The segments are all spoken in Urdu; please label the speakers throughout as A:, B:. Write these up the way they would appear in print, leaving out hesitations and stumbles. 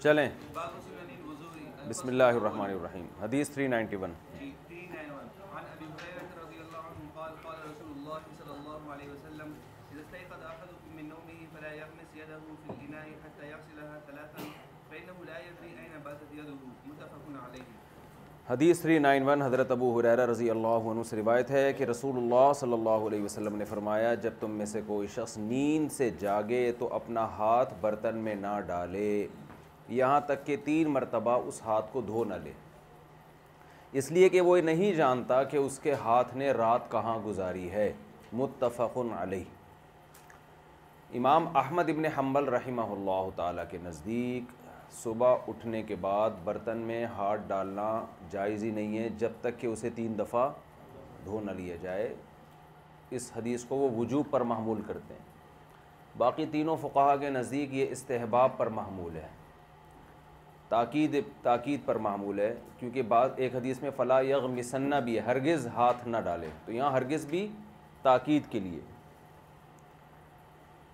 A: چلیں بسم اللہ الرحمن الرحیم. حدیث 391.
B: عن ابي هريره رضي الله عنه قال قال رسول الله صلى الله عليه وسلم اذا استيقظ احدكم من نومه فلا يغمس يده في الاناء حتى يغسلها ثلاثا فانه لا يدري اين باتت يده متفق عليه.
A: حدیث 391 حضرت ابو ہریرہ رضی اللہ عنہ سے روایت ہے کہ رسول اللہ صلی اللہ علیہ وسلم نے فرمایا جب تم میں سے کوئی شخص نیند سے جاگے تو اپنا ہاتھ برتن میں نہ ڈالے یہاں تک کہ 3 مرتبہ اس ہاتھ کو دھو نہ لے، اس لیے کہ وہ نہیں جانتا کہ اس کے ہاتھ نے رات کہاں گزاری ہے. متفق علیہ. امام احمد ابن حنبل رحمہ اللہ تعالیٰ کے نزدیک صبح اٹھنے کے بعد برتن میں ہاتھ ڈالنا جائز ہی نہیں ہے جب تک کہ اسے 3 دفعہ دھو نہ لیا جائے. اس حدیث کو وہ وجوب پر محمول کرتے ہیں. باقی تینوں فقہا کے نزدیک یہ استحباب پر محمول ہے، تاکید پر معمول ہے، کیونکہ بعض ایک حدیث میں فلا یغمسن بھی ہے، ہرگز ہاتھ نہ ڈالے، تو یہاں ہرگز بھی تاکید کے لیے.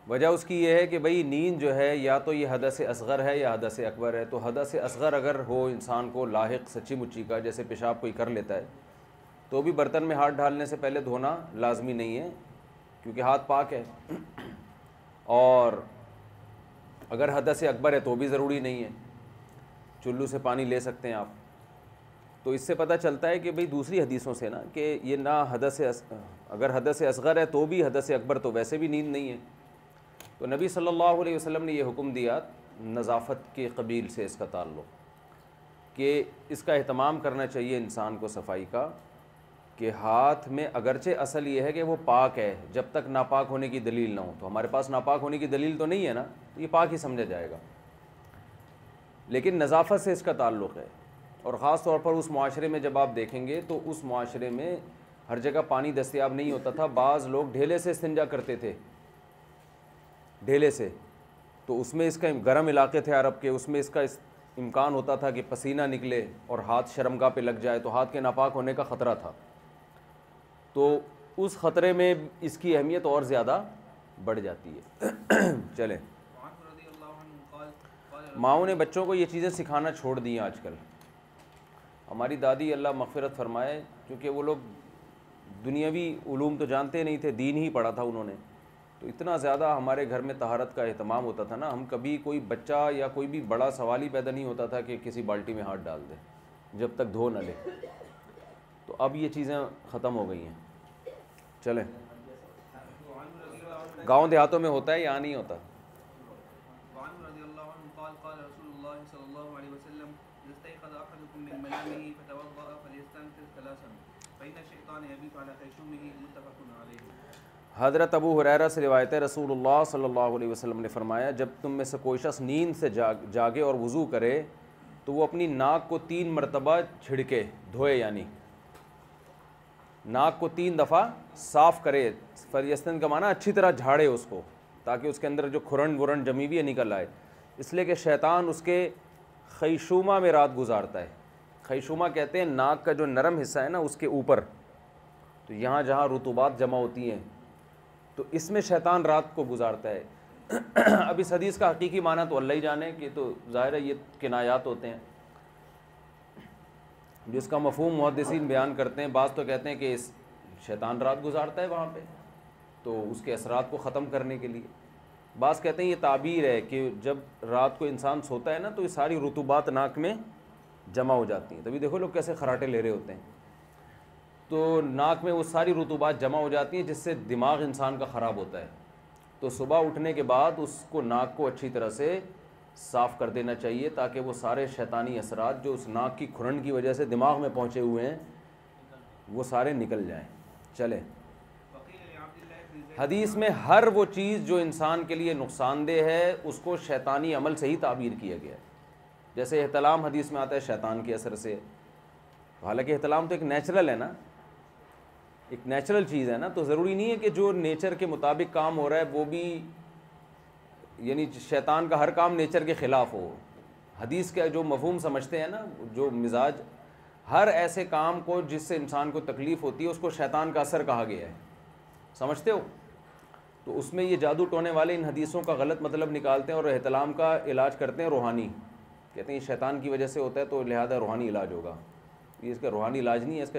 A: وجہ اس کی یہ ہے کہ بھئی نیند جو ہے یا تو یہ حدث اصغر ہے یا حدث اکبر ہے. تو حدث اصغر اگر ہو انسان کو لاحق سچی مچی کا، جیسے پیشاب کوئی کر لیتا ہے، تو بھی برتن میں ہاتھ ڈالنے سے پہلے دھونا لازمی نہیں ہے کیونکہ ہاتھ پاک ہے. اور اگر حدث اکبر ہے تو بھی ضروری نہیں ہے، چلو سے پانی لے سکتے ہیں آپ. تو اس سے پتہ چلتا ہے کہ بھئی دوسری حدیثوں سے نا کہ یہ نہ اگر حدث اصغر ہے تو بھی حدث اکبر تو ویسے بھی نیند نہیں ہے. تو نبی صلی اللہ علیہ وسلم نے یہ حکم دیا نظافت کے قبیل سے اس کا تعلق کہ اس کا اہتمام کرنا چاہیے انسان کو صفائی کا، کہ ہاتھ میں اگرچہ اصل یہ ہے کہ وہ پاک ہے جب تک ناپاک ہونے کی دلیل نہ ہو. تو ہمارے پاس ناپاک ہونے کی دلیل تو نہیں ہے نا، تو یہ پاک ہی سمجھا جائے گا، لیکن نظافت سے اس کا تعلق ہے. اور خاص طور پر اس معاشرے میں جب آپ دیکھیں گے تو اس معاشرے میں ہر جگہ پانی دستیاب نہیں ہوتا تھا. بعض لوگ ڈھیلے سے استنجا کرتے تھے، ڈھیلے سے. تو اس میں اس کا گرم علاقے تھے عرب کے، اس میں اس کا امکان ہوتا تھا کہ پسینہ نکلے اور ہاتھ شرمگاہ پہ لگ جائے تو ہاتھ کے ناپاک ہونے کا خطرہ تھا. تو اس خطرے میں اس کی اہمیت اور زیادہ بڑھ جاتی ہے. چلیں، ماؤں نے بچوں کو یہ چیزیں سکھانا چھوڑ دی ہیں آج کل. ہماری دادی اللہ مغفرت فرمائے، کیونکہ وہ لوگ دنیاوی علوم تو جانتے نہیں تھے، دین ہی پڑھا تھا انہوں نے، تو اتنا زیادہ ہمارے گھر میں طہارت کا اہتمام ہوتا تھا نا. ہم کبھی کوئی بچہ یا کوئی بھی بڑا سوال ہی پیدا نہیں ہوتا تھا کہ کسی بالٹی میں ہاتھ ڈال دے جب تک دھو نہ لے. تو اب یہ چیزیں ختم ہو گئی ہیں. چلیں، گاؤں دیہاتوں میں ہوتا ہے، یہاں نہیں ہوتا.
B: قال رسول الله صلى الله عليه وسلم اذا استيقظ احدكم من منامه فتوضا فليستنفر ثلاثا فان الشيطان يبيت على خيشومه متفق عليه.
A: حضرت ابو ہریرہ سے روایت ہے رسول اللہ صلی اللہ علیہ وسلم نے فرمایا جب تم میں سے کوئی شخص نیند سے جاگے اور وضو کرے تو وہ اپنی ناک کو 3 مرتبہ چھڑکے، دھوئے، یعنی ناک کو 3 دفعہ صاف کرے. فلیستن کا معنی اچھی طرح جھاڑے اس کو، تاکہ اس کے اندر جو کھرن ورن جمی ہوئی ہے نکل آئے. اس لیے کہ شیطان اس کے خیشومہ میں رات گزارتا ہے. خیشومہ کہتے ہیں ناک کا جو نرم حصہ ہے نا اس کے اوپر، تو یہاں جہاں رطوبات جمع ہوتی ہیں تو اس میں شیطان رات کو گزارتا ہے. اب اس حدیث کا حقیقی معنی تو اللہ ہی جانے، کہ تو ظاہر ہے یہ کنایات ہوتے ہیں جس کا مفہوم محدثین بیان کرتے ہیں. بعض تو کہتے ہیں کہ اس شیطان رات گزارتا ہے وہاں پہ تو اس کے اثرات کو ختم کرنے کے لیے. بعض کہتے ہیں یہ تعبیر ہے کہ جب رات کو انسان سوتا ہے نا تو یہ ساری رطوبات ناک میں جمع ہو جاتی ہیں. تبھی دیکھو لوگ کیسے خراٹے لے رہے ہوتے ہیں. تو ناک میں وہ ساری رطوبات جمع ہو جاتی ہیں جس سے دماغ انسان کا خراب ہوتا ہے. تو صبح اٹھنے کے بعد اس کو ناک کو اچھی طرح سے صاف کر دینا چاہیے تاکہ وہ سارے شیطانی اثرات جو اس ناک کی کھرن کی وجہ سے دماغ میں پہنچے ہوئے ہیں وہ سارے نکل جائیں. چلیں، حدیث میں ہر وہ چیز جو انسان کے لیے نقصان دہ ہے اس کو شیطانی عمل سے ہی تعبیر کیا گیا ہے. جیسے احتلام حدیث میں آتا ہے شیطان کے اثر سے، حالانکہ احتلام تو ایک نیچرل ہے نا، ایک نیچرل چیز ہے نا. تو ضروری نہیں ہے کہ جو نیچر کے مطابق کام ہو رہا ہے وہ بھی، یعنی شیطان کا ہر کام نیچر کے خلاف ہو. حدیث کا جو مفہوم سمجھتے ہیں نا، جو مزاج، ہر ایسے کام کو جس سے انسان کو تکلیف ہوتی ہے اس کو شیطان کا اثر کہا گیا ہے. سمجھتے ہو؟ تو اس میں یہ جادو ٹونے والے ان حدیثوں کا غلط مطلب نکالتے ہیں اور احتلام کا علاج کرتے ہیں روحانی. کہتے ہیں یہ شیطان کی وجہ سے ہوتا ہے تو لہذا روحانی علاج ہوگا. یہ اس کا روحانی علاج نہیں ہے, اس کا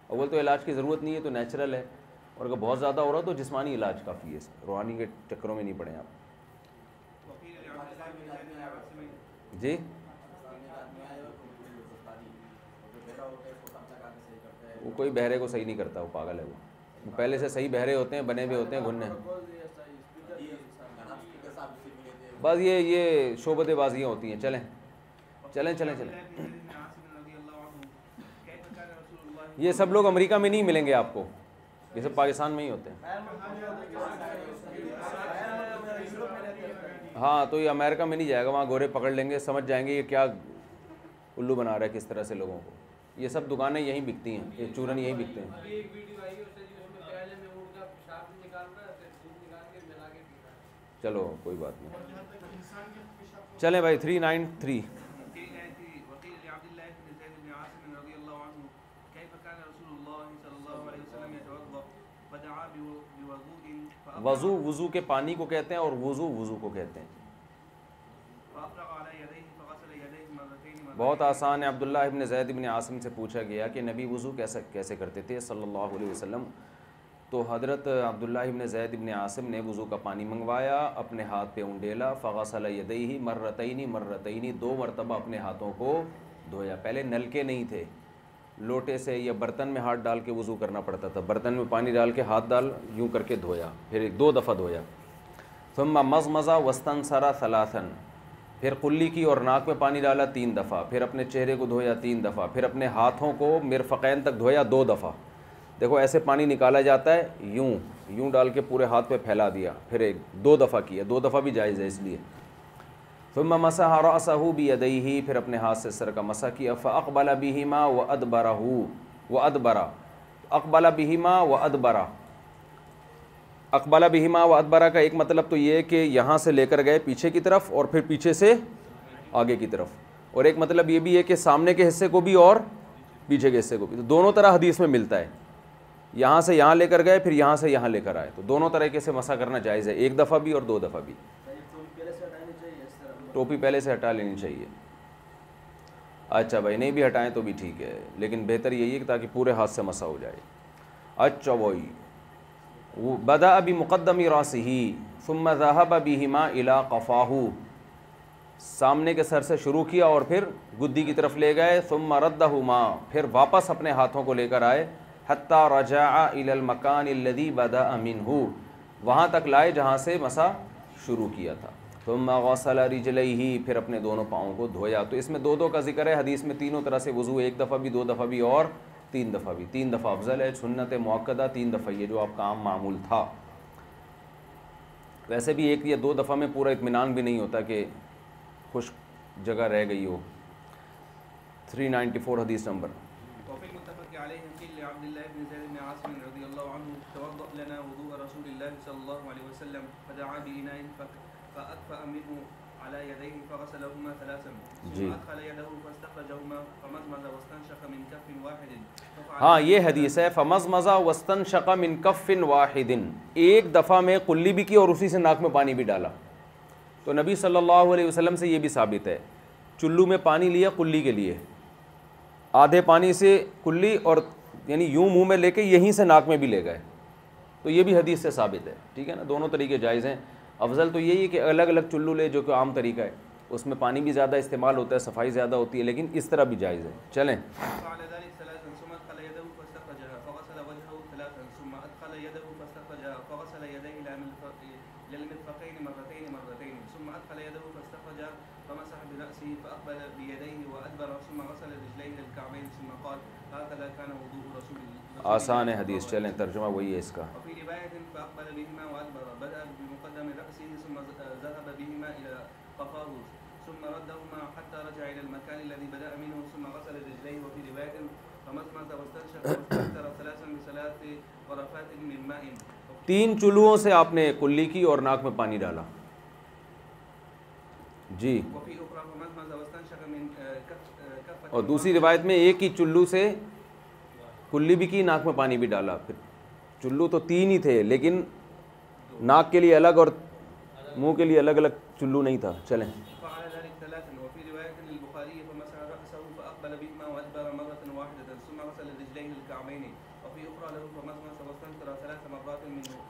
A: اول تو علاج کی ضرورت نہیں ہے, تو نیچرل ہے, اور اگر بہت زیادہ ہو رہا تو جسمانی علاج کافی ہے, اس روحانی کے چکروں میں نہیں پڑیں آپ. جی وہ کوئی بہرے کو صحیح نہیں کرتا, وہ پاگل ہے, وہ پہلے سے صحیح بہرے ہوتے ہیں, بنے ہوئے ہوتے ہیں گھننے. بس یہ شعبت بازیاں ہوتی ہیں. چلیں چلیں چلیں چلیں, یہ سب لوگ امریکہ میں نہیں ملیں گے آپ کو, یہ سب پاکستان میں ہی ہوتے ہیں. ہاں تو یہ امریکہ میں نہیں جائے گا, وہاں گورے پکڑ لیں گے, سمجھ جائیں گے یہ کیا الو بنا رہا ہے کس طرح سے لوگوں کو. یہ سب دکانیں یہیں بکتی ہیں, یہ چورن یہیں بکتے ہیں. چلو کوئی بات نہیں, چلیں بھائی. 393 وضو کے پانی کو کہتے ہیں, اور وضو کو کہتے ہیں. بہت آسان ہے. عبداللہ ابن زید ابن عاصم سے پوچھا گیا کہ نبی وضو کیسے کرتے تھے صلی اللہ علیہ وسلم, تو حضرت عبداللہ ابن زید ابن عاصم نے وضو کا پانی منگوایا, اپنے ہاتھ پہ انڈیلا, فغسل یدیہ مرتین 2 مرتبہ اپنے ہاتھوں کو دھویا. پہلے نلکے نہیں تھے, لوٹے سے یا برتن میں ہاتھ ڈال کے وضو کرنا پڑتا تھا, برتن میں پانی ڈال کے ہاتھ ڈال یوں کر کے دھویا, پھر 2 دفعہ دھویا. ثم مضمض واستنثر 3, پھر قلی کی اور ناک میں پانی ڈالا 3 دفعہ, پھر اپنے چہرے کو دھویا 3 دفعہ, پھر اپنے ہاتھوں کو مرفقین تک دھویا 2 دفعہ. دیکھو ایسے پانی نکالا جاتا ہے, یوں ڈال کے پورے ہاتھ پہ پھیلا دیا, پھر 2 دفعہ کیا, 2 دفعہ بھی جائز ہے اس لیے. ثم مسح رأسه بيديه, پھر اپنے ہاتھ سے سر کا مسح کیا. فاقبل بهما وادبر اقبل بهما وادبر. اقبل بهما وادبر کا ایک مطلب تو یہ ہے کہ یہاں سے لے کر گئے پیچھے کی طرف اور پھر پیچھے سے آگے کی طرف, اور ایک مطلب یہ بھی ہے کہ سامنے کے حصے کو بھی اور پیچھے کے حصے کو بھی. تو دونوں طرح حدیث میں ملتا ہے, یہاں سے یہاں لے کر گئے پھر یہاں سے یہاں لے کر آئے, تو دونوں طریقے سے مسح کرنا جائز ہے, 1 دفعہ بھی اور 2 دفعہ بھی. ٹوپی پہلے سے ہٹا لینی چاہیے. اچھا بھائی نہیں بھی ہٹائیں تو بھی ٹھیک ہے, لیکن بہتر یہی ہے کہ تاکہ پورے ہاتھ سے مسح ہو جائے. اچھا وہی بدأ بمقدم راسه ثم ذهب بهما الى قفاه, سامنے کے سر سے شروع کیا اور پھر گدی کی طرف لے گئے. ثم ردهما, پھر واپس اپنے ہاتھوں کو لے کر آئے. حتى رجع الى المكان الذي بدأ منه, وہاں تک لائے جہاں سے مسح شروع کیا تھا. ثم غسل رجليه, پھر اپنے دونوں پاؤں کو دھویا. تو اس میں 2 کا ذکر ہے, حدیث میں تینوں طرح سے وضو, 1 دفعہ بھی 2 دفعہ بھی اور 3 دفعہ بھی. 3 دفعہ افضل ہے, سنت مؤکدہ 3 دفعہ یہ جو آپ کا عام معمول تھا. ویسے بھی 1 یا 2 دفعہ میں پورا اطمینان بھی نہیں ہوتا کہ خشک جگہ رہ گئی ہو. 394 حدیث نمبر.
B: وفي المتفق عليه قيل لعبد الله بن زيد بن عاصم رضي الله عنه توضأ لنا وضوء رسول الله صلى الله عليه وسلم فدعا بإناء فأكفأ منه على يديه فغسلهما 3 ثم أدخل يده فاستخرجهما فمضمض واستنشق من كف واحد.
A: ہاں یہ حدیث ہے, فمضمض واستنشق من كف واحد, 1 دفعہ میں قلی بھی کی اور اسی سے ناک میں پانی بھی ڈالا. تو نبی صلی اللہ علیہ وسلم سے یہ بھی ثابت ہے, چلو میں پانی لیا قلی کے لیے, آدھے پانی سے کلی اور یعنی یوں منہ میں لے کے یہیں سے ناک میں بھی لے گئے, تو یہ بھی حدیث سے ثابت ہے. ٹھیک ہے نا, دونوں طریقے جائز ہیں. افضل تو یہی ہے کہ الگ الگ چلو لے, جو کہ عام طریقہ ہے, اس میں پانی بھی زیادہ استعمال ہوتا ہے, صفائی زیادہ ہوتی ہے, لیکن اس طرح بھی جائز ہے. چلیں آسان ہے حدیث. چلیں ترجمہ وہی ہے اس کا.
B: ثم ردهما حتى رجع إلى المكان الذي بدأ منه ثم غسل رجليه. وفي رواية فمضمض واستنشق واستنثر 3 ب3 غرفات من ماء.
A: 3 چلوؤں سے آپ نے کلی کی اور ناک میں پانی ڈالا. جی, اور دوسری روایت میں 1 ہی چلو سے کلی بھی کی, ناک میں پانی بھی ڈالا. پھر چلو تو 3 ہی تھے, لیکن ناک کے لیے الگ اور منہ کے لیے الگ الگ چلو نہیں تھا. چلیں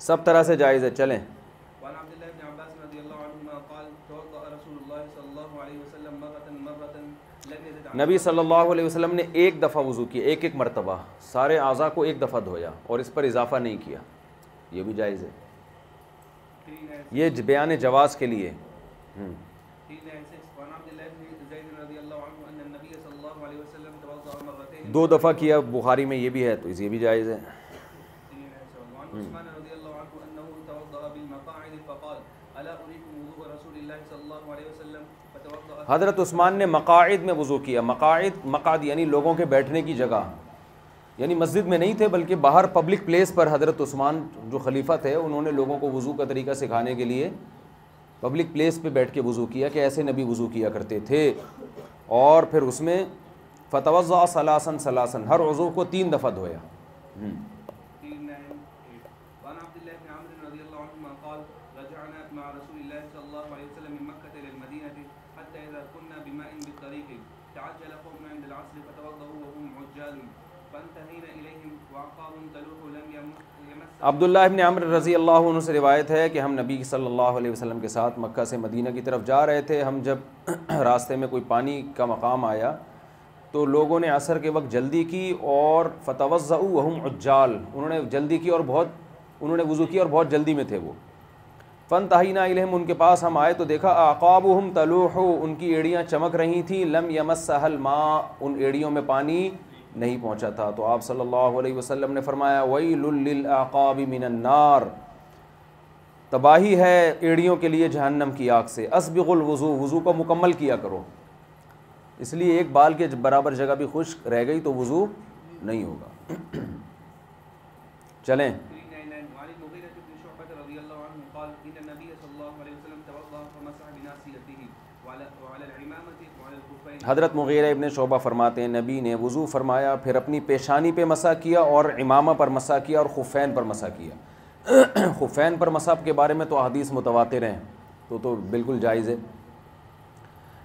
A: سب طرح سے جائز ہے. چلیں.
B: وعن عبد الله بن عباس رضي الله عنهما قال توضأ رسول الله صلى الله عليه وسلم مرة لم يزد عن
A: نبی صلی اللہ علیہ وسلم نے ایک دفعہ وضو کیا, ایک ایک مرتبہ سارے اعضاء کو ایک دفعہ دھویا اور اس پر اضافہ نہیں کیا. یہ بھی جائز ہے, یہ بیان جواز کے لیے. دو دفعہ کیا بخاری میں, یہ بھی ہے, تو یہ بھی جائز ہے. حضرت عثمان نے مقاعد میں وضو کیا. مقعد یعنی لوگوں کے بیٹھنے کی جگہ, یعنی مسجد میں نہیں تھے بلکہ باہر پبلک پلیس پر. حضرت عثمان جو خلیفہ تھے انہوں نے لوگوں کو وضو کا طریقہ سکھانے کے لیے پبلک پلیس پہ بیٹھ کے وضو کیا کہ ایسے نبی وضو کیا کرتے تھے. اور پھر اس میں فتوضأ ثلاثا, ہر عضو کو 3 دفعہ دھویا. عبداللہ ابن عمرو رضی اللہ عنہ سے روایت ہے کہ ہم نبی صلی اللہ علیہ وسلم کے ساتھ مکہ سے مدینہ کی طرف جا رہے تھے. ہم جب راستے میں کوئی پانی کا مقام آیا تو لوگوں نے عصر کے وقت جلدی کی اور فتوضؤوا وهم عجال, انہوں نے جلدی کی اور انہوں نے وضو کیا اور بہت جلدی میں تھے وہ. فانتہینا الیہم, ان کے پاس ہم آئے تو دیکھا اعقابہم تلوح, ان کی ایڑیاں چمک رہی تھیں. لم یمسها الماء, ان ایڑیوں میں پانی نہیں پہنچا تھا. تو آپ صلی اللہ علیہ وسلم نے فرمایا ویل للاعقاب من النار, تباہی ہے ایڑیوں کے لیے جہنم کی آگ سے. اسبغ الوضو, وضو کو مکمل کیا کرو. اس لیے ایک بال کے برابر جگہ بھی خشک رہ گئی تو وضو نہیں ہوگا. چلیں. حضرت مغیرہ ابن شعبہ فرماتے ہیں نبی نے وضو فرمایا, پھر اپنی پیشانی پہ مسح کیا اور عمامہ پر مسح کیا اور خفین پر مسح کیا. خفین پر مسح کے بارے میں تو احادیث متواتر ہیں, تو بالکل جائز ہے.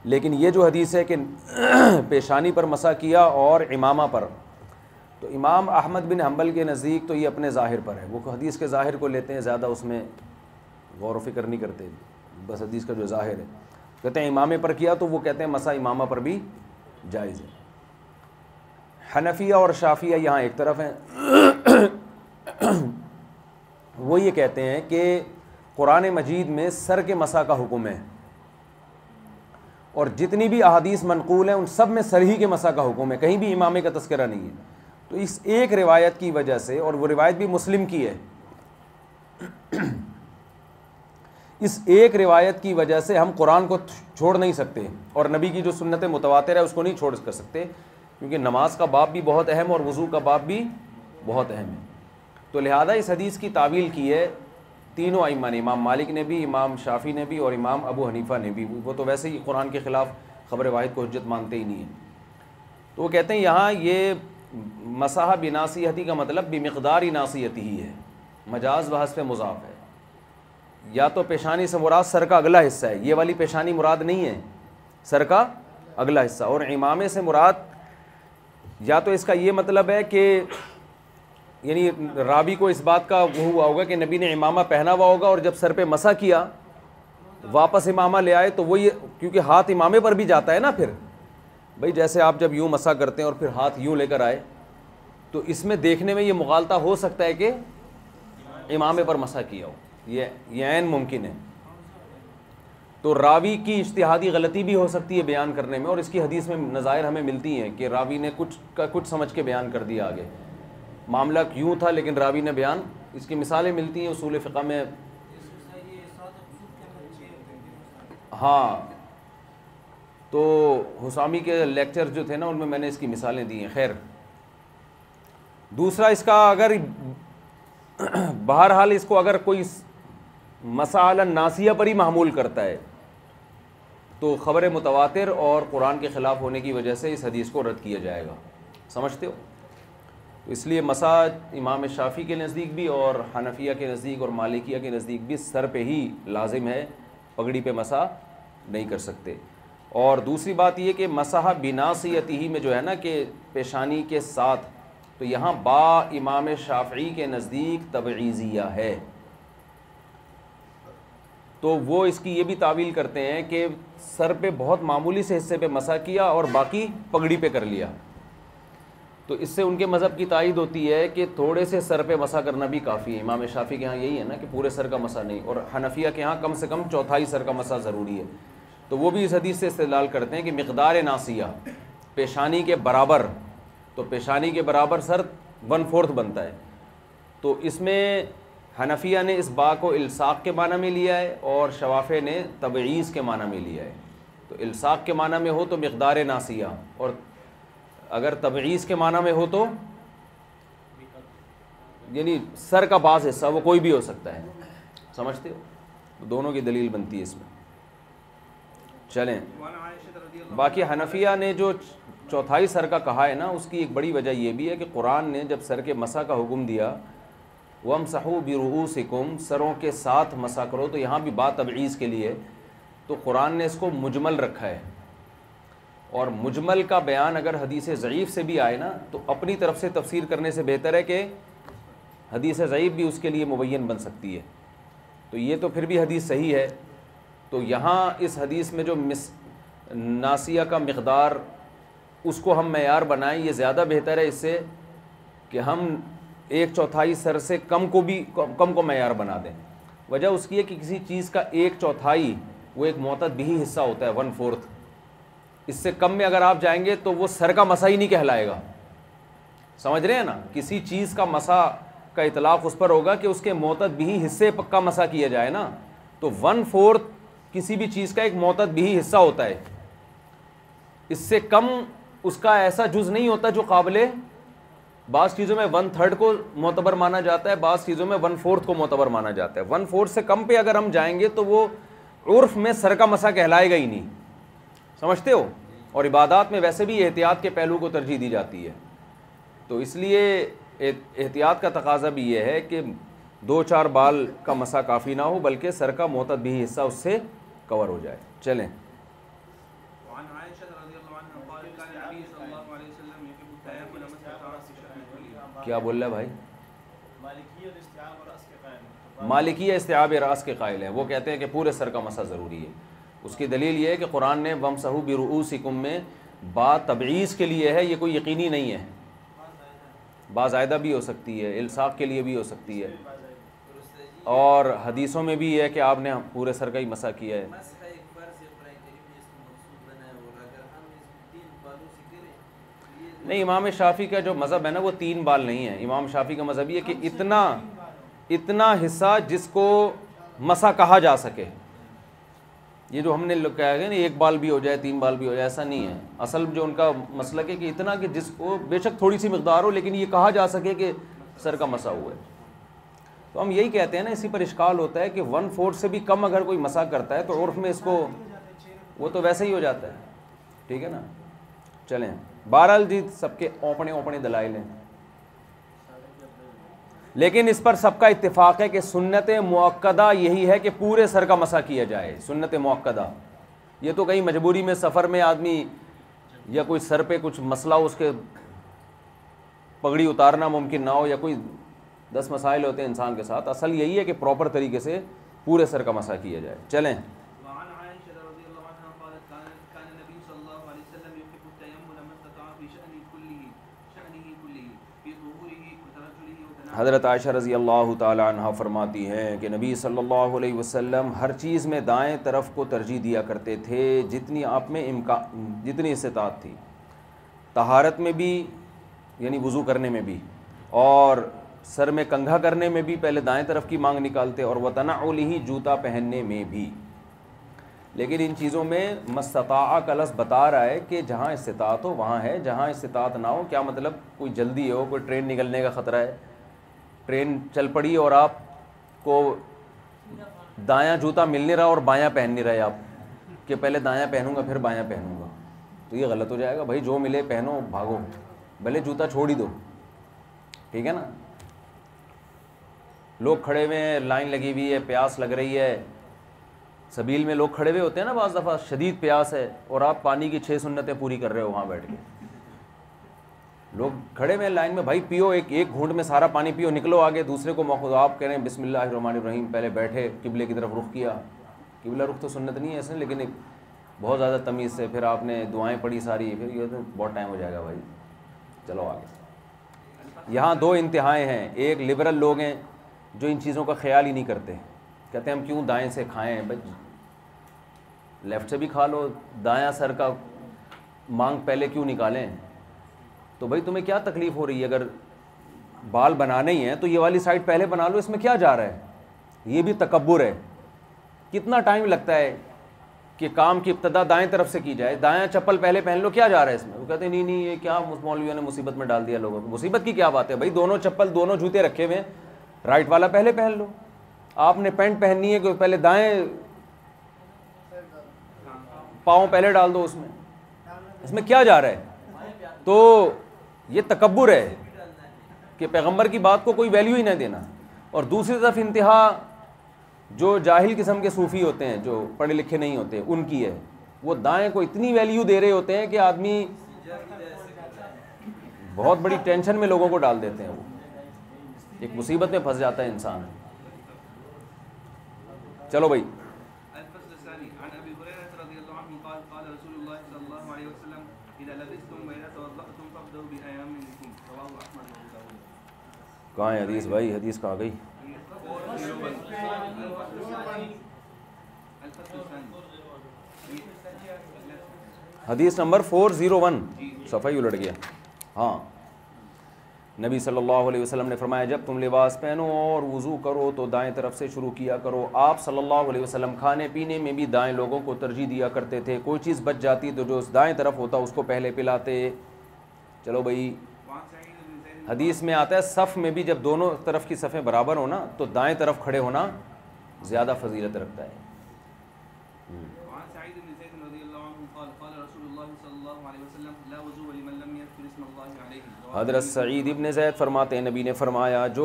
A: لیکن یہ جو حدیث ہے کہ پیشانی پر مسح کیا اور عمامہ پر, تو امام احمد بن حنبل کے نزدیک تو یہ اپنے ظاہر پر ہے. وہ حدیث کے ظاہر کو لیتے ہیں, زیادہ اس میں غور و فکر نہیں کرتے, بس حدیث کا جو ظاہر ہے. کہتے ہیں امامے پر کیا تو وہ کہتے ہیں مسح امامہ پر بھی جائز ہے. حنفیہ اور شافعیہ یہاں ایک طرف ہیں, وہ یہ کہتے ہیں کہ قرآن مجید میں سر کے مسح کا حکم ہے, اور جتنی بھی احادیث منقول ہیں ان سب میں سر ہی کے مسح کا حکم ہے, کہیں بھی امامے کا تذکرہ نہیں ہے. تو اس ایک روایت کی وجہ سے, اور وہ روایت بھی مسلم کی ہے, اس ایک روایت کی وجہ سے ہم قرآن کو چھوڑ نہیں سکتے اور نبی کی جو سنت متواتر ہے اس کو نہیں چھوڑ کر سکتے, کیونکہ نماز کا باب بھی بہت اہم اور وضو کا باب بھی بہت اہم ہے. تو لہذا اس حدیث کی تعویل کی ہے تینوں ائمہ نے, امام مالک نے بھی, امام شافعی نے بھی اور امام ابو حنیفہ نے بھی. وہ تو ویسے ہی قرآن کے خلاف خبر واحد کو حجت مانتے ہی نہیں ہیں. تو وہ کہتے ہیں یہاں یہ مسح بناصیتی کا مطلب بمقدار ناصیتی ہی ہے, مجاز بحث مضاف ہے. یا تو پیشانی سے مراد سر کا اگلا حصہ ہے, یہ والی پیشانی مراد نہیں ہے, سر کا اگلا حصہ. اور امامے سے مراد یا تو اس کا یہ مطلب ہے کہ یعنی راوی کو اس بات کا وہ ہوا ہوگا کہ نبی نے امامہ پہنا ہوا ہوگا اور جب سر پہ مسح کیا واپس امامہ لے آئے تو وہ یہ, کیونکہ ہاتھ امامے پر بھی جاتا ہے نا, پھر بھائی جیسے آپ جب یوں مسح کرتے ہیں اور پھر ہاتھ یوں لے کر آئے تو اس میں دیکھنے میں یہ مغالطہ ہو سکتا ہے کہ امامے پر مسح کیا ہو, یہ عین ممکن ہے. تو راوی کی اجتہادی غلطی بھی ہو سکتی ہے بیان کرنے میں, اور اس کی حدیث میں نظائر ہمیں ملتی ہیں کہ راوی نے کچھ سمجھ کے بیان کر دیا آگے, معاملہ یوں تھا لیکن راوی نے بیان, اس کی مثالیں ملتی ہیں اصول فقہ میں. ہاں, تو حسامی کے لیکچر جو تھے نا ان میں میں نے اس کی مثالیں دی ہیں. خیر, دوسرا اس کا اگر بہرحال اس کو اگر کوئی مسائل ناسیہ پر ہی محمول کرتا ہے تو خبر متواتر اور قرآن کے خلاف ہونے کی وجہ سے اس حدیث کو رد کیا جائے گا, سمجھتے ہو. اس لیے مسح امام شافعی کے نزدیک بھی اور حنفیہ کے نزدیک اور مالکیہ کے نزدیک بھی سر پہ ہی لازم ہے, پگڑی پہ مسح نہیں کر سکتے. اور دوسری بات یہ کہ مسح بناصیتہ میں جو ہے نا کہ پیشانی کے ساتھ, تو یہاں با امام شافعی کے نزدیک تبعیضیہ ہے, تو وہ اس کی یہ بھی تعویل کرتے ہیں کہ سر پہ بہت معمولی سے حصے پہ مسح کیا اور باقی پگڑی پہ کر لیا. تو اس سے ان کے مذہب کی تائید ہوتی ہے کہ تھوڑے سے سر پہ مسح کرنا بھی کافی ہے. امام شافعی کے ہاں یہی ہے نا کہ پورے سر کا مسح نہیں, اور حنفیہ کے ہاں کم سے کم چوتھائی سر کا مسح ضروری ہے. تو وہ بھی اس حدیث سے استدلال کرتے ہیں کہ مقدار ناسیہ پیشانی کے برابر, تو پیشانی کے برابر سر 1/4 بنتا ہے. تو اس میں حنفیہ نے اس با کو الصاق کے معنی میں لیا ہے اور شوافع نے تبعیض کے معنی میں لیا ہے. تو الصاق کے معنی میں ہو تو مقدار ناسیہ, اور اگر تبعیض کے معنی میں ہو تو یعنی سر کا بعض حصہ, وہ کوئی بھی ہو سکتا ہے. سمجھتے ہو؟ دونوں کی دلیل بنتی ہے اس میں. چلیں, باقی حنفیہ نے جو چوتھائی سر کا کہا ہے نا, اس کی ایک بڑی وجہ یہ بھی ہے کہ قرآن نے جب سر کے مسح کا حکم دیا, وَامْسَحُوا بِرُؤُوسِكُمْ, سروں کے ساتھ مسح کرو, تو یہاں بھی بات تبعیض کے لیے, تو قرآن نے اس کو مجمل رکھا ہے. اور مجمل کا بیان اگر حدیث ضعیف سے بھی آئے نا, تو اپنی طرف سے تفسیر کرنے سے بہتر ہے کہ حدیث ضعیف بھی اس کے لیے مبین بن سکتی ہے. تو یہ تو پھر بھی حدیث صحیح ہے. تو یہاں اس حدیث میں جو ناسیہ کا مقدار, اس کو ہم معیار بنائیں, یہ زیادہ بہتر ہے اس سے کہ ہم 1/4 سر سے کم کو معیار بنا دیں. وجہ اس کی ہے کہ کسی چیز کا 1/4 وہ ایک معتد بھی حصہ ہوتا ہے, 1/4. اس سے کم میں اگر آپ جائیں گے تو وہ سر کا مسح ہی نہیں کہلائے گا. سمجھ رہے ہیں نا؟ کسی چیز کا مسح کا اطلاق اس پر ہوگا کہ اس کے معتد بھی حصے کا مسح کیا جائے نا. تو 1/4 کسی بھی چیز کا ایک معتد بھی حصہ ہوتا ہے. اس سے کم اس کا ایسا جز نہیں ہوتا جو قابل, بعض چیزوں میں 1/3 کو معتبر مانا جاتا ہے, بعض چیزوں میں 1/4 کو معتبر مانا جاتا ہے. 1/4 سے کم پہ اگر ہم جائیں گے تو وہ عرف میں سر کا مسح کہلائے گا ہی نہیں. سمجھتے ہو؟ اور عبادات میں ویسے بھی احتیاط کے پہلو کو ترجیح دی جاتی ہے. تو اس لیے احتیاط کا تقاضا بھی یہ ہے کہ 2-4 بال کا مسح کافی نہ ہو, بلکہ سر کا معتد بھی حصہ اس سے کور ہو جائے. چلیں,
B: وعن عائشة رضی اللہ عنہ قال كان النبي صلی اللہ علیہ وسلم يحب التيمم لما استطاع في شأن كله.
A: کیا بول رہا ہے بھائی؟
C: مالکیہ استیعاب رأس کے قائل ہیں.
A: مالکیہ استیعاب رأس کے قائل ہیں. وہ کہتے ہیں کہ پورے سر کا مسح ضروری ہے. اس کی دلیل یہ ہے کہ قرآن نے وَامْسَحُوا بِرُؤُوسِكُم میں بات تبعیض کے لیے ہے, یہ کوئی یقینی نہیں ہے. بازائدہ بھی ہو سکتی ہے, الصاق کے لیے بھی ہو سکتی ہے, اور حدیثوں میں بھی ہے کہ آپ نے پورے سر کا ہی مسح کیا ہے. نہیں, امام شافعی کا جو مذہب ہے نا وہ 3 بال نہیں ہے. امام شافعی کا مذہب یہ کہ اتنا حصہ جس کو مسح کہا جا سکے. یہ جو ہم نے کہا ہے نا 1 بال بھی ہو جائے 3 بال بھی ہو جائے, ایسا نہیں ہے. اصل جو ان کا مسلک ہے کہ اتنا کہ جس کو بے شک تھوڑی سی مقدار ہو لیکن یہ کہا جا سکے کہ سر کا مسح ہوا ہے. تو ہم یہی کہتے ہیں نا, اسی پر اشکال ہوتا ہے کہ 1/4 سے بھی کم اگر کوئی مسح کرتا ہے تو عرف میں اس کو وہ تو ویسے ہی ہو جاتا ہے. ٹھیک ہے نا؟ چلیں, بہرحال جی سب کے اوپنے دلائل ہیں, لیکن اس پر سب کا اتفاق ہے کہ سنت مؤکدہ یہی ہے کہ پورے سر کا مسح کیا جائے. سنت مؤکدہ یہ تو کہیں مجبوری میں سفر میں آدمی یا کوئی سر پہ کچھ مسئلہ ہو, اس کے پگڑی اتارنا ممکن نہ ہو, یا کوئی 10 مسائل ہوتے ہیں انسان کے ساتھ. اصل یہی ہے کہ پراپر طریقے سے پورے سر کا مسح کیا جائے. چلیں,
B: وعن عائشة رضی اللہ عنہ قالت كان النبي صلی اللہ علیہ وسلم يحب التيمم لما استطاع في شأنه كله في ظهوره وترجله وتناوله.
A: حضرت عائشہ رضی اللہ تعالی عنہ فرماتی ہیں کہ نبی صلی اللہ علیہ وسلم ہر چیز میں دائیں طرف کو ترجیح دیا کرتے تھے جتنی آپ میں جتنی استطاعت تھی. طہارت میں بھی یعنی وضو کرنے میں بھی, اور سر میں کنگھا کرنے میں بھی پہلے دائیں طرف کی مانگ نکالتے, اور وتنعلہ جوتا پہننے میں بھی. لیکن ان چیزوں میں مستطاع کا لفظ بتا رہا ہے کہ جہاں استطاعت ہو وہاں ہے, جہاں استطاعت نہ ہو کیا مطلب کوئی جلدی ہو, کوئی ٹرین نکلنے کا خطرہ ہے, ٹرین چل پڑی اور آپ کو دایاں جوتا مل نہیں رہا اور بایاں پہن نہیں رہے آپ کہ پہلے دایاں پہنوں گا پھر بایاں پہنوں گا, تو یہ غلط ہو جائے گا. بھائی جو ملے پہنو, بھاگو, بھلے جوتا چھوڑ ہی دو. ٹھیک ہے نا؟ لوگ کھڑے ہوئے ہیں, لائن لگی ہوئی ہے, پیاس لگ رہی ہے, سبیل میں لوگ کھڑے ہوئے ہوتے ہیں نا, بعض دفعہ شدید پیاس ہے اور آپ پانی کی 6 سنتیں پوری کر رہے ہو وہاں بیٹھ کے. لوگ کھڑے ہوئے لائن میں, بھائی پیو, ایک گھونٹ میں سارا پانی پیو, نکلو آگے, دوسرے کو موقع دو. آپ کہہ رہے ہیں بسم اللہ الرحمن الرحیم, پہلے بیٹھے, قبلے کی طرف رخ کیا, قبلہ رخ تو سنت نہیں ہے اس نے، لیکن ایک بہت زیادہ تمیز سے پھر آپ نے دعائیں پڑھی ساری، پھر یہ تو بہت ٹائم ہو جائے گا بھائی. چلو آگے. یہاں دو انتہائیں ہیں. ایک لبرل لوگ ہیں جو ان چیزوں کا خیال ہی نہیں کرتے، کہتے ہیں ہم کیوں دائیں سے کھائیں، بھائی لیفٹ سے بھی کھا لو، دایاں سر کا مانگ پہلے کیوں نکالیں؟ تو بھائی تمہیں کیا تکلیف ہو رہی ہے؟ اگر بال بنانے ہی ہیں تو یہ والی سائڈ پہلے بنا لو، اس میں کیا جا رہا ہے؟ یہ بھی تکبر ہے. کتنا ٹائم لگتا ہے کہ کام کی ابتدا دائیں طرف سے کی جائے، دایاں چپل پہلے پہن لو، کیا جا رہا ہے اس میں؟ وہ کہتے ہیں نہیں یہ کیا مولویوں نے مصیبت میں ڈال دیا لوگوں کو. مصیبت کی کیا بات ہے بھائی؟ دونوں چپل دونوں جوتے رکھے ہوئے ہیں، رائٹ والا پہلے پہن لو. آپ نے پینٹ پہننی ہے کہ پہلے دائیں پاؤں پہلے ڈال دو، اس میں کیا جا رہا ہے؟ تو یہ تکبر ہے کہ پیغمبر کی بات کو کوئی ویلیو ہی نہ دینا. اور دوسری طرف انتہا جو جاہل قسم کے صوفی ہوتے ہیں، جو پڑھے لکھے نہیں ہوتے، ان کی ہے. وہ دائیں کو اتنی ویلیو دے رہے ہوتے ہیں کہ آدمی بہت بڑی ٹینشن میں لوگوں کو ڈال دیتے ہیں، وہ ایک مصیبت میں پھنس جاتا ہے انسان. چلو بھائی.
B: الفصل الثاني عن ابي هريره رضي الله عنه قال قال رسول الله صلى الله عليه وسلم اذا لبستم واذا توضأتم فابدأوا بايامنكم رواه احمد وابو داود.
A: کہاں ہے حدیث بھائی؟ حدیث کہاں گئی؟ حدیث نمبر 401 صفحہ ہی الٹ گیا. ہاں، نبی صلی اللہ علیہ وسلم نے فرمایا جب تم لباس پہنو اور وضو کرو تو دائیں طرف سے شروع کیا کرو. آپ صلی اللہ علیہ وسلم کھانے پینے میں بھی دائیں لوگوں کو ترجیح دیا کرتے تھے. کوئی چیز بچ جاتی تو جو دائیں طرف ہوتا اس کو پہلے پلاتے. چلو بھائی، حدیث میں آتا ہے صف میں بھی جب دونوں طرف کی صفیں برابر ہو نا تو دائیں طرف کھڑے ہونا زیادہ فضیلت رکھتا ہے.
B: وعن سعيد بن زيد رضي الله عنه قال قال رسول الله صلى الله عليه وسلم لا وضوء لمن لم يذكر اسم الله عليه.
A: حضرت سعید ابن زید فرماتے ہیں نبی نے فرمایا جو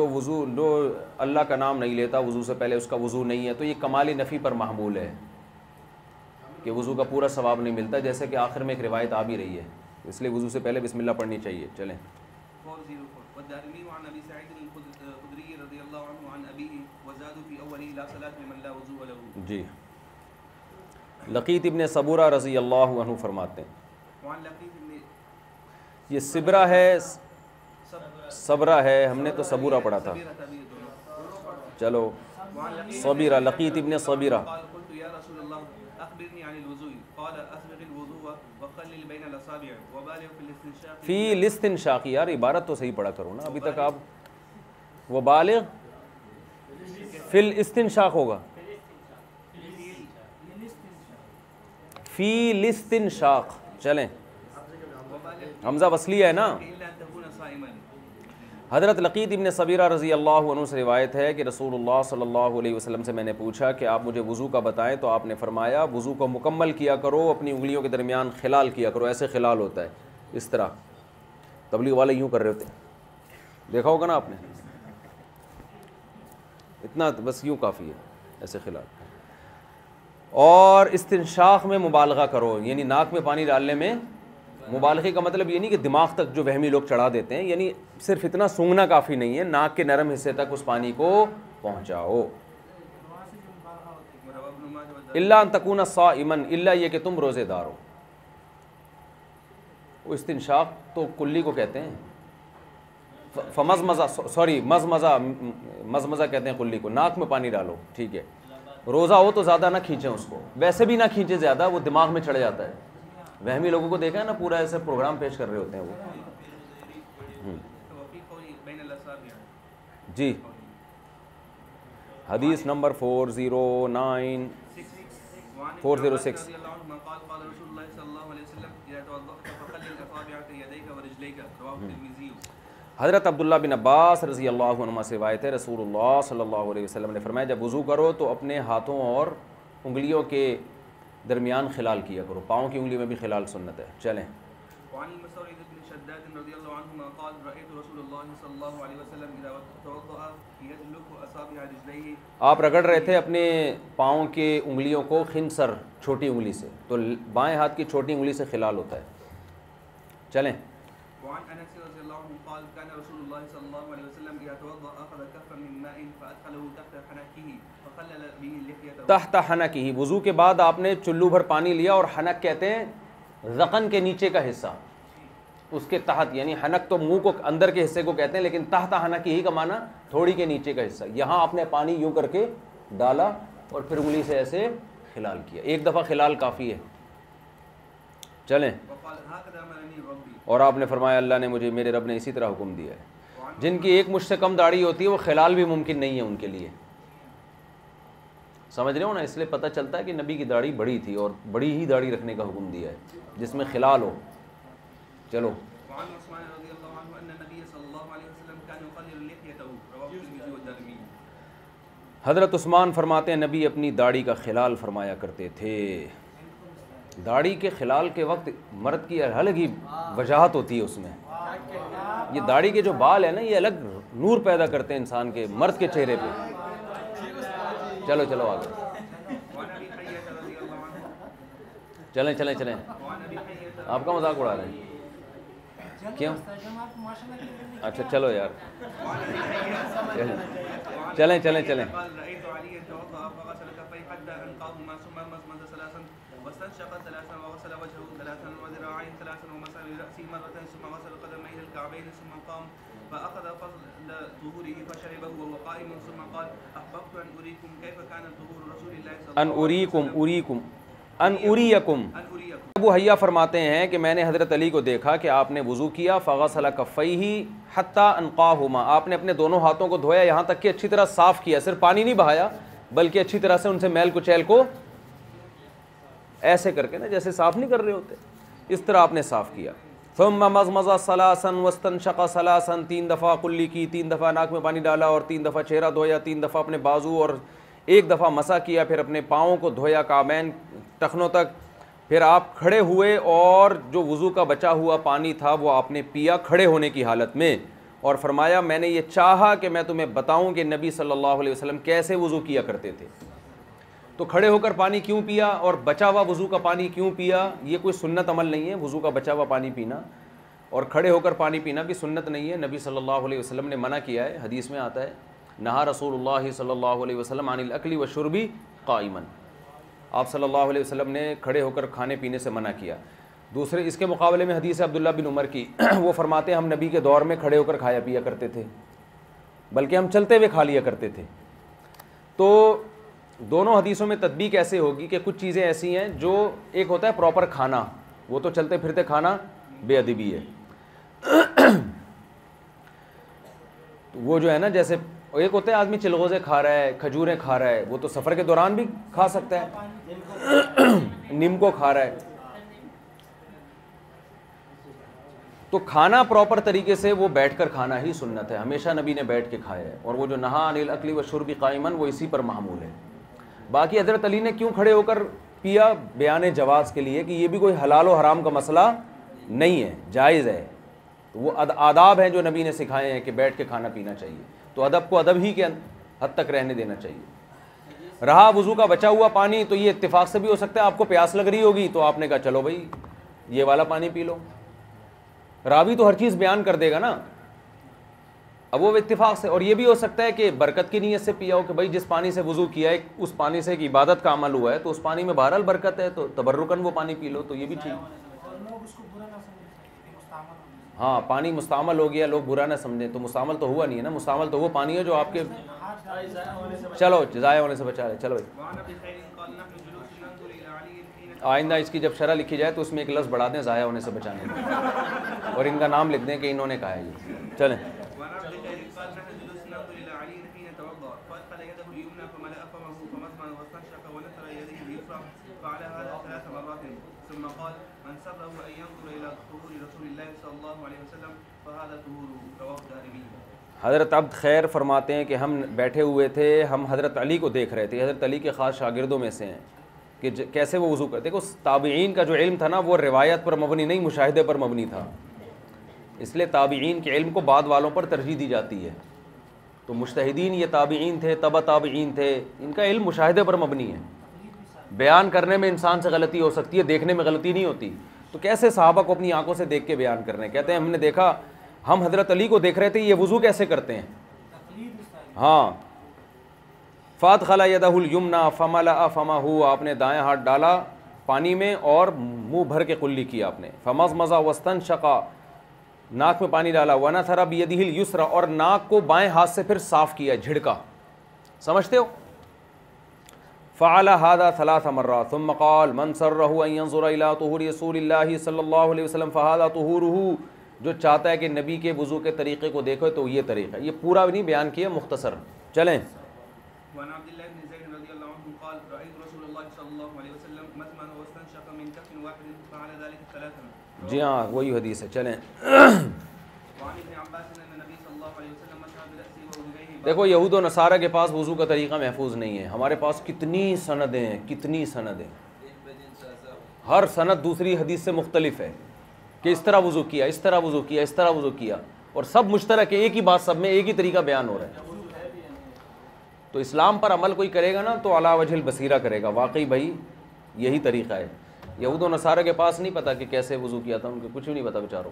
A: اللہ کا نام نہیں لیتا وضو سے پہلے اس کا وضو نہیں ہے. تو یہ کمال نفی پر محمول ہے کہ وضو کا پورا ثواب نہیں ملتا، جیسے کہ آخر میں ایک روایت آ بھی رہی ہے، اس لیے وضو سے پہلے بسم اللہ پڑھنی چاہیے. چلیں.
B: 404 والدارمي عن ابي سعيد الخدري رضي الله عنه عن ابيه وزاد في اوله لا صلاه لمن لا وضوء له.
A: جی، لقیط ابن صبورہ رضی اللہ عنہ فرماتے ہیں،
B: وعن لقيط بن
A: یہ صبرہ ہے، صبرہ ہے، ہم نے تو صبورہ پڑھا تھا. چلو صبیرہ، لقیط ابن صبیرہ.
B: قال قلت يا رسول الله اخبرني عن الوضوء قال اسبغ الوضوء وخلل بين الاصابع وبالغ في الاستنشاق
A: فی الاستنشاق. یار عبارت تو صحیح پڑھا کرو نا، ابھی تک آپ وہ بالغ فی الاستنشاق ہوگا، فی الاستنشاق. چلیں، حمزہ وصلیہ ہے نا.
B: الا ان تكون صائما.
A: حضرت لقیط ابن صبیرہ رضی اللہ عنہ سے روایت ہے کہ رسول اللہ صلی اللہ علیہ وسلم سے میں نے پوچھا کہ آپ مجھے وضو کا بتائیں، تو آپ نے فرمایا وضو کو مکمل کیا کرو، اپنی انگلیوں کے درمیان خلال کیا کرو. ایسے خلال ہوتا ہے، اس طرح تبلیغ والے یوں کر رہے ہوتے ہیں، دیکھا ہوگا نا آپ نے، اتنا بس یوں کافی ہے، ایسے خلال. اور استنشاق میں مبالغہ کرو، یعنی ناک میں پانی ڈالنے میں مبالغے کا مطلب یہ نہیں کہ دماغ تک جو وہمی لوگ چڑھا دیتے ہیں، یعنی صرف اتنا سونگنا کافی نہیں ہے، ناک کے نرم حصے تک اس پانی کو پہنچاؤ. الا ان تکون صائما، الا یہ کہ تم روزے دار ہو. وہ استنشاق تو کلی کو کہتے ہیں، مزمزہ کہتے ہیں کلی کو. ناک میں پانی ڈالو، ٹھیک ہے. روزہ ہو تو زیادہ نہ کھینچیں اس کو، ویسے بھی نہ کھینچیں زیادہ، وہ دماغ میں چڑھ جاتا ہے. وہمی لوگوں کو دیکھا ہے نا، پورا ایسے پروگرام پیش کر رہے ہوتے ہیں وہ.
B: وفي قول بين الاصابع.
A: جی، حدیث نمبر 409
B: وعن
A: 406.
B: رضي الله عنهما قال قال رسول الله صلى الله عليه وسلم اذا توضأت فخلل اصابعك يديك ورجليك رواه الترمذي.
A: حضرت عبداللہ بن عباس رضی اللہ عنہما سے روایت ہے، رسول اللہ صلی اللہ علیہ وسلم نے فرمایا جب وضو کرو تو اپنے ہاتھوں اور انگلیوں کے درمیان خلال کیا کرو. پاؤں کی انگلی میں بھی خلال سنت ہے. چلیں.
B: وعن المستورد بن شداد رضي الله عنهما قال رأيت رسول الله صلى الله عليه وسلم إذا توضأ يدلك أصابع رجليه.
A: آپ رگڑ رہے تھے اپنے پاؤں کے انگلیوں کو خنصر چھوٹی انگلی سے، تو بائیں ہاتھ کی چھوٹی انگلی سے خلال ہوتا ہے. چلیں.
B: وعن أنس رضي الله عنه قال كان رسول الله صلى الله عليه وسلم إذا توضأ أخذ كفا من ماء فأدخله تحت حنكه فخلل به لحيته
A: تحت حنک ہی، وضو کے بعد آپ نے چلو بھر پانی لیا، اور حنک کہتے ہیں ذقن کے نیچے کا حصہ، اس کے تحت، یعنی حنک تو منہ کو اندر کے حصے کو کہتے ہیں، لیکن تحت حنک ہی کا معنی تھوڑی کے نیچے کا حصہ، یہاں آپ نے پانی یوں کر کے ڈالا اور پھر انگلی سے ایسے خلال کیا، ایک دفعہ خلال کافی ہے. چلیں،
B: وقال هكذا امرني ربي.
A: اور آپ نے فرمایا اللہ نے مجھے، میرے رب نے اسی طرح حکم دیا ہے. جن کی ایک مجھ سے کم داڑھی ہوتی ہے وہ خلال بھی ممکن نہیں ہے ان کے لیے، سمجھ رہے ہو نا؟ اس لیے پتہ چلتا ہے کہ نبی کی داڑھی بڑی تھی اور بڑی ہی داڑھی رکھنے کا حکم دیا ہے جس میں خلال ہو. چلو،
B: وعن عثمان رضي الله عنه ان النبي صلى الله عليه وسلم كان يقلل لحيته رواه الترمذي والدارمي.
A: حضرت عثمان فرماتے ہیں نبی اپنی داڑھی کا خلال فرمایا کرتے تھے. داڑھی کے خلال کے وقت مرد کی الگ ہی وجاہت ہوتی ہے اس میں. یہ داڑھی کے جو بال ہیں نا، یہ الگ نور پیدا کرتے ہیں انسان کے، مرد کے چہرے پہ. چلو چلو آگے،
B: وعن ابي حية رضي الله عنه
A: چلیں چلیں چلیں.
B: وعن ابي حية
A: آپ کا مذاق اڑا رہے ہیں کیوں؟ اچھا چلو یار، چلیں چلیں چلیں.
B: قال رأيت عليا توضأ فغسل كفيه حتى أنقاهما ثم مزمز ثلاثا واستنشق ثلاثا وغسل وجهه ثلاثا وذراعيه ثلاثا ومسح برأسه مرة ثم غسل قدميه الكعبين ثم قام فأخذ فضل طهوره فشربه وهو قائم ثم قال أحببت أن أريكم كيف كان طهور رسول الله صلى الله
A: ان
B: عليه وسلم
A: اریکم ان اریکم.
B: أن أريكم.
A: ابو حیا فرماتے ہیں کہ میں نے حضرت علی کو دیکھا کہ آپ نے وضو کیا، فغسل کفیہ حتی انقاہما، آپ نے اپنے دونوں ہاتھوں کو دھویا یہاں تک کہ اچھی طرح صاف کیا، صرف پانی نہیں بہایا بلکہ اچھی طرح سے ان سے میل کچیل کو ایسے کر کے نا جیسے صاف نہیں کر رہے ہوتے، اس طرح آپ نے صاف کیا. ثم مضمض ثلاثا واستنشق ثلاثا، 3 دفعہ کلی کی، 3 دفعہ ناک میں پانی ڈالا اور 3 دفعہ چہرہ دھویا، 3 دفعہ اپنے بازو اور 1 دفعہ مسح کیا، پھر اپنے پاؤں کو دھویا کعبین ٹخنوں تک. پھر آپ کھڑے ہوئے اور جو وضو کا بچا ہوا پانی تھا وہ آپ نے پیا کھڑے ہونے کی حالت میں، اور فرمایا میں نے یہ چاہا کہ میں تمہیں بتاؤں کہ نبی صلی اللہ علیہ وسلم کیسے وضو کیا کرتے تھے. تو کھڑے ہو کر پانی کیوں پیا اور بچا ہوا وضو کا پانی کیوں پیا؟ یہ کوئی سنت عمل نہیں ہے وضو کا بچا ہوا پانی پینا، اور کھڑے ہو کر پانی پینا بھی سنت نہیں ہے. نبی صلی اللہ علیہ وسلم نے منع کیا ہے، حدیث میں آتا ہے نہا رسول اللہ صلی اللہ علیہ وسلم عن الاکل والشرب قائما، آپ صلی اللہ علیہ وسلم نے کھڑے ہو کر کھانے پینے سے منع کیا. دوسرے اس کے مقابلے میں حدیث عبداللہ بن عمر کی، وہ فرماتے ہیں ہم نبی کے دور میں کھڑے ہو کر کھایا پیا کرتے تھے، بلکہ ہم چلتے ہوئے کھا لیا کرتے تھے. تو دونوں حدیثوں میں تطبیق ایسے ہوگی کہ کچھ چیزیں ایسی ہیں جو ایک ہوتا ہے پراپر کھانا، وہ تو چلتے پھرتے کھانا بے ادبی ہے. وہ جو ہے نا جیسے ایک ہوتا ہے آدمی چلغوزے کھا رہا ہے، کھجوریں کھا رہا ہے، وہ تو سفر کے دوران بھی کھا سکتا ہے، نیم کو کھا رہا ہے. تو کھانا پراپر طریقے سے وہ بیٹھ کر کھانا ہی سنت ہے، ہمیشہ نبی نے بیٹھ کے کھایا ہے، اور وہ جو نہا عن الاکل والشرب قائما وہ اسی پر محمول ہے. باقی حضرت علی نے کیوں کھڑے ہو کر پیا؟ بیان جواز کے لیے کہ یہ بھی کوئی حلال و حرام کا مسئلہ نہیں ہے، جائز ہے. وہ آداب ہیں جو نبی نے سکھائے ہیں کہ بیٹھ کے کھانا پینا چاہیے، تو ادب کو ادب ہی کے حد تک رہنے دینا چاہیے. رہا وضو کا بچا ہوا پانی، تو یہ اتفاق سے بھی ہو سکتا ہے آپ کو پیاس لگ رہی ہوگی تو آپ نے کہا چلو بھائی یہ والا پانی پی لو. راوی تو ہر چیز بیان کر دے گا نا، اب وہ اتفاق سے. اور یہ بھی ہو سکتا ہے کہ برکت کی نیت سے پیا ہو کہ بھائی جس پانی سے وضو کیا ہے اس پانی سے ایک عبادت کا عمل ہوا ہے تو اس پانی میں بہرحال برکت ہے، تو تبرکن وہ پانی پی لو، تو یہ بھی ٹھیک. ہاں پانی مستعمل ہو گیا، لوگ برا نہ سمجھیں، تو مستعمل تو ہوا نہیں ہے نا، مستعمل تو وہ پانی ہے جو آپ کے چلو ضائع ہونے سے بچا رہے. چلو
B: وعن ابي خير قال نحن جلوس ننظر الى علي حين
A: آئندہ اس کی جب شرح لکھی جائے تو اس میں ایک لفظ بڑھا دیں ضائع ہونے سے بچانے کا، اور ان کا نام لکھ دیں کہ انہوں نے کہا ہے یہ. چلیں
B: وعن ابي خير قال نحن جلوس ننظر الى علي حين توضا فادخل يده اليمنى فملأ فمه فمضمض واستنشق ونثر يده اليسرى فعل هذا 3 مرات ثم قال من سره ان ينظر الى طهور رسول الله صلى الله عليه وسلم فهذا طهوره رواه الدارمي.
A: حضرت عبد خیر فرماتے ہیں کہ ہم بیٹھے ہوئے تھے، ہم حضرت علی کو دیکھ رہے تھے، حضرت علی کے خاص شاگردوں میں سے ہیں کہ کیسے وہ وضو کرتے. دیکھو تابعین کا جو علم تھا نا وہ روایت پر مبنی نہیں، مشاہدے پر مبنی تھا، اس لیے تابعین کے علم کو بعد والوں پر ترجیح دی جاتی ہے. تو مجتہدین یہ تابعین تھے، تبع تابعین تھے، ان کا علم مشاہدے پر مبنی ہے. بیان کرنے میں انسان سے غلطی ہو سکتی ہے، دیکھنے میں غلطی نہیں ہوتی. تو کیسے صحابہ کو اپنی آنکھوں سے دیکھ کے بیان کر رہے ہیں؟ کہتے ہیں ہم نے دیکھا، ہم حضرت علی کو دیکھ رہے تھے یہ وضو کیسے کرتے ہیں. ہاں فادخل یدہ الیمنی فملأ فمہ، آپ نے دائیں ہاتھ ڈالا پانی میں اور منہ بھر کے قلی کیا آپ نے. فمضمض واستنشق، ناک میں پانی ڈالا. ونثر بیدہ الیسری، اور ناک کو بائیں ہاتھ سے پھر صاف کیا، جھڑکا. سمجھتے ہو؟ فعل هذا 3 مرات ثم قال من سره ان ينظر الى طهور رسول الله صلی اللہ علیہ وسلم فهذا طهوره، جو چاہتا ہے کہ نبی کے وضو کے طریقے کو دیکھو تو یہ طریقہ. یہ پورا بھی نہیں بیان کیا، مختصر. چلیں.
B: وعن عبد الله بن زيد رضي الله عنه قال رأيت رسول الله صلى الله عليه وسلم مثمن واستنشق من كف واحد فعل ذلك 3.
A: جی ہاں وہی حدیث ہے. چلیں.
B: وعن ابن عباس ان النبي صلى الله عليه وسلم مسح برأسه وأذنيه.
A: دیکھو یہود و نصارہ کے پاس وضو کا طریقہ محفوظ نہیں ہے. ہمارے پاس کتنی سندیں ہیں، کتنی سندیں، ہر سند دوسری حدیث سے مختلف ہے کہ اس طرح وضو کیا، اس طرح وضو کیا، اس طرح وضو کیا، اور سب مشترک ہے، ایک ہی بات سب میں، ایک ہی طریقہ بیان ہو رہا ہے. تو اسلام پر عمل کوئی کرے گا نا تو علی وجہ البصیرہ کرے گا، واقعی بھائی یہی طریقہ ہے. یہود و نصارہ کے پاس نہیں پتہ کہ کیسے وضو کیا تھا، ان کو کچھ بھی نہیں پتہ بیچاروں.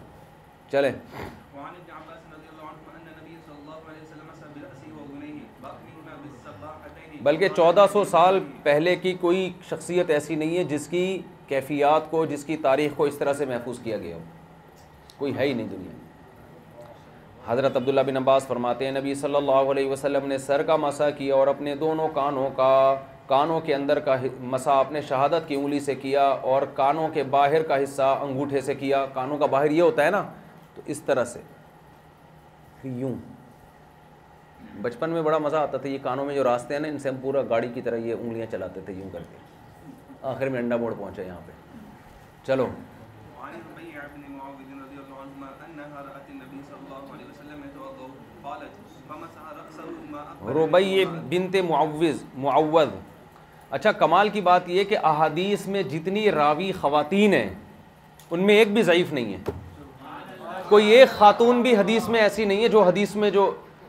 A: چلیں.
B: وعن ابن عباس رضي الله عنه ان النبي صلى الله عليه وسلم مسح برأسه وأذنيه باطنهما بالسباحتين.
A: بلکہ 1400 سال پہلے کی کوئی شخصیت ایسی نہیں ہے جس کی کیفیات کو، جس کی تاریخ کو اس طرح سے محفوظ کیا گیا ہو. کوئی ہے ہی نہیں دنیا میں. حضرت عبداللہ بن عباس فرماتے ہیں نبی صلی اللہ علیہ وسلم نے سر کا مسح کیا اور اپنے دونوں کانوں کے اندر کا مسح اپنے شہادت کی انگلی سے کیا، اور کانوں کے باہر کا حصہ انگوٹھے سے کیا. کانوں کا باہر یہ ہوتا ہے نا، تو اس طرح سے یوں. بچپن میں بڑا مزہ آتا تھا، یہ کانوں میں جو راستے ہیں نا، ان سے ہم پورا گاڑی کی طرح یہ انگلیاں چلاتے تھے یوں کر کے. آخر میں انڈا موڑ پہنچا یہاں پہ. چلو.
B: وعن ربيع بن معاوية رضي الله عنهما أنها رأت النبي صلى الله عليه وسلم يتوضأ قالت فمسح رأسه ما أقبل.
A: ربیع بنت معوذ. اچھا کمال کی بات یہ کہ احادیث میں جتنی راوی خواتین ہیں ان میں ایک بھی ضعیف نہیں ہے. کوئی ایک خاتون بھی حدیث میں ایسی نہیں ہے جو حدیث میں جو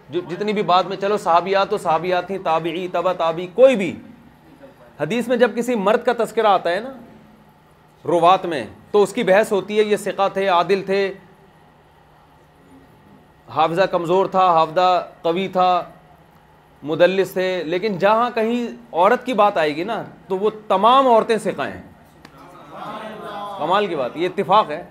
A: جتنی بھی بعد میں، چلو صحابیات تو صحابیات تھیں، تابعی، تبع تابعی، کوئی بھی حدیث میں جب کسی مرد کا تذکرہ آتا ہے نا روات میں، تو اس کی بحث ہوتی ہے یہ ثقہ تھے، عادل تھے، حافظہ کمزور تھا، حافظہ قوی تھا، مدلس تھے. لیکن جہاں کہیں عورت کی بات آئے گی نا تو وہ تمام عورتیں ثقہ ہیں. کمال کی بات، یہ اتفاق ہے.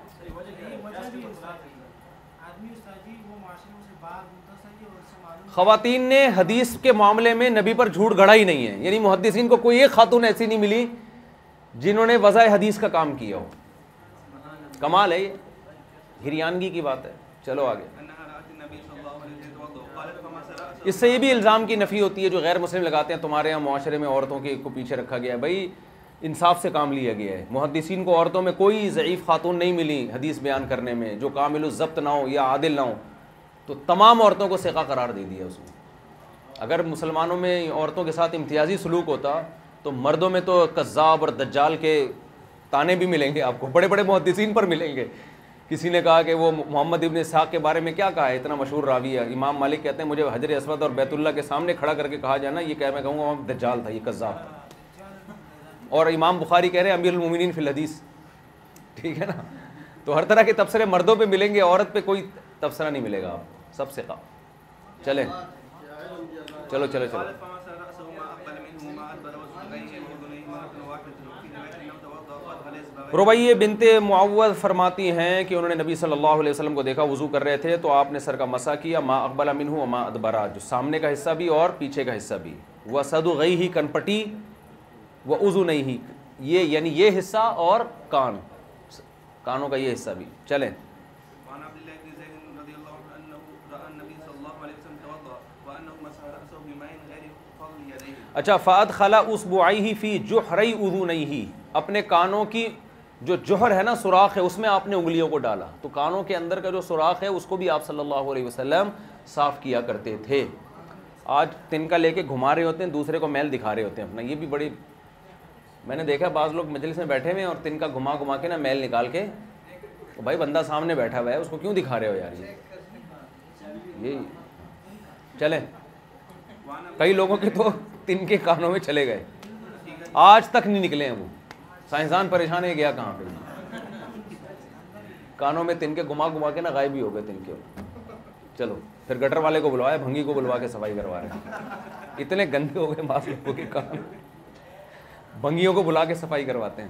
A: خواتین نے حدیث کے معاملے میں نبی پر جھوٹ گڑھا ہی نہیں ہے. یعنی محدثین کو کوئی ایک خاتون ایسی نہیں ملی جنہوں نے وضع حدیث کا کام کیا ہو. کمال ہے، یہ ہریانگی کی بات ہے. چلو آگے. اس سے یہ بھی الزام کی نفی ہوتی ہے جو غیر مسلم لگاتے ہیں تمہارے یہاں معاشرے میں عورتوں کو پیچھے رکھا گیا ہے. بھائی انصاف سے کام لیا گیا ہے. محدثین کو عورتوں میں کوئی ضعیف خاتون نہیں ملی حدیث بیان کرنے میں جو کامل الضبط نہ ہو یا عادل نہ ہو، تو تمام عورتوں کو ثقہ قرار دے دیا اس نے. اگر مسلمانوں میں عورتوں کے ساتھ امتیازی سلوک ہوتا تو مردوں میں تو کذاب اور دجال کے تانے بھی ملیں گے آپ کو، بڑے بڑے محدثین پر ملیں گے. کسی نے کہا کہ وہ محمد ابن اسحاق کے بارے میں کیا کہا ہے، اتنا مشہور راوی ہے. امام مالک کہتے ہیں مجھے حجر اسود اور بیت اللہ کے سامنے کھڑا کر کے کہا جائے نا، یہ کہ میں کہوں گا وہ دجال تھا، یہ کذاب تھا. اور امام بخاری کہہ رہے ہیں امیر المومنین فی الحدیث. ٹھیک ہے نا. تو ہر طرح کے تبصرے مردوں پہ ملیں گے، عورت پہ کوئی تبصرہ نہیں ملے گا آپ کو. سب ثقہ. چلیں چلو چلو چلو. ربیع بنت معوذ فرماتی ہیں کہ انہوں نے نبی صلی اللہ علیہ وسلم کو دیکھا وضو کر رہے تھے تو آپ نے سر کا مسح کیا، ما اقبل منہ وما ادبر، جو سامنے کا حصہ بھی اور پیچھے کا حصہ بھی. وصدغیہ، کنپٹی، واذنیہ، یہ یعنی یہ حصہ اور کانوں کا یہ حصہ بھی. چلیں. اچھا فادخل اصبعیہ فی جحری اذنیہ، اپنے کانوں کی جو جوہر ہے نا، سوراخ ہے، اس میں آپ نے انگلیوں کو ڈالا. تو کانوں کے اندر کا جو سوراخ ہے اس کو بھی آپ صلی اللہ علیہ وسلم صاف کیا کرتے تھے. آج تنکا لے کے گھما رہے ہوتے ہیں، دوسرے کو میل دکھا رہے ہوتے ہیں اپنا. یہ بھی بڑی، میں نے دیکھا بعض لوگ مجلس میں بیٹھے ہوئے ہیں اور تنکا گھما کے نا میل نکال کے، بھائی بندہ سامنے بیٹھا ہوا ہے اس کو کیوں دکھا رہے ہو یار. یہ چلیں. کئی لوگوں کے تو تنکے کانوں میں چلے گئے، آج تک نہیں نکلے ہیں. وہ سائنسدان پریشان ہے، گیا کہاں پہ. کانوں میں تنکے گھما کے نا غائب ہی ہو گئے تنکے. چلو پھر پھر گٹر والے کو بلوایا, بھنگی کو بلوا کے صفائی کروا رہے ہیں. اتنے گندے ہو گئے بعض لوگوں کے کام, بھنگیوں کو بلا کے صفائی کرواتے ہیں.